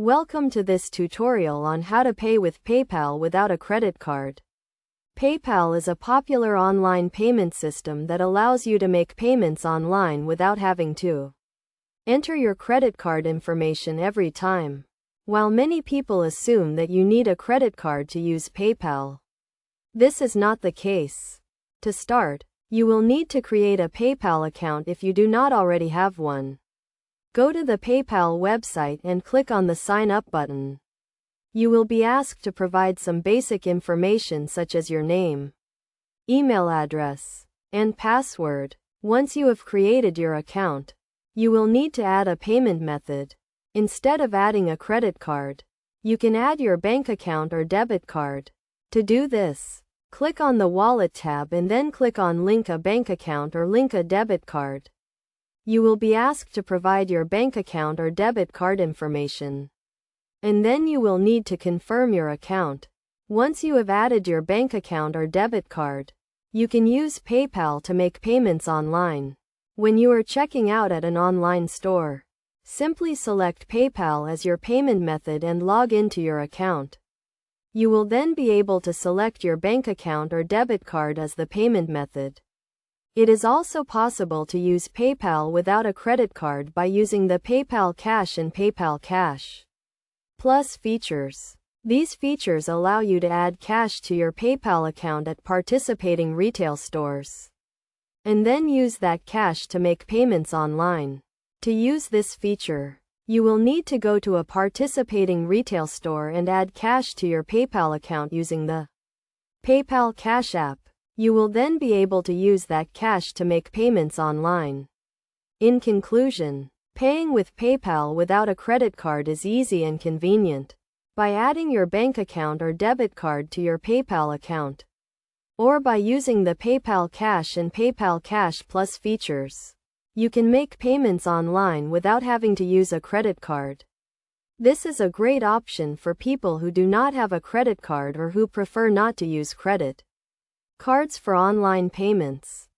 Welcome to this tutorial on how to pay with PayPal without a credit card. PayPal is a popular online payment system that allows you to make payments online without having to enter your credit card information every time. While many people assume that you need a credit card to use PayPal, this is not the case. To start, you will need to create a PayPal account if you do not already have one. Go to the PayPal website and click on the Sign Up button. You will be asked to provide some basic information such as your name, email address, and password. Once you have created your account, you will need to add a payment method. Instead of adding a credit card, you can add your bank account or debit card. To do this, click on the Wallet tab and then click on Link a bank account or link a debit card. You will be asked to provide your bank account or debit card information, and then you will need to confirm your account. Once you have added your bank account or debit card, you can use PayPal to make payments online. When you are checking out at an online store, simply select PayPal as your payment method and log into your account. You will then be able to select your bank account or debit card as the payment method. It is also possible to use PayPal without a credit card by using the PayPal Cash and PayPal Cash Plus features. These features allow you to add cash to your PayPal account at participating retail stores, and then use that cash to make payments online. To use this feature, you will need to go to a participating retail store and add cash to your PayPal account using the PayPal Cash app. You will then be able to use that cash to make payments online. In conclusion, paying with PayPal without a credit card is easy and convenient. By adding your bank account or debit card to your PayPal account, or by using the PayPal Cash and PayPal Cash Plus features, you can make payments online without having to use a credit card. This is a great option for people who do not have a credit card or who prefer not to use credit cards for online payments.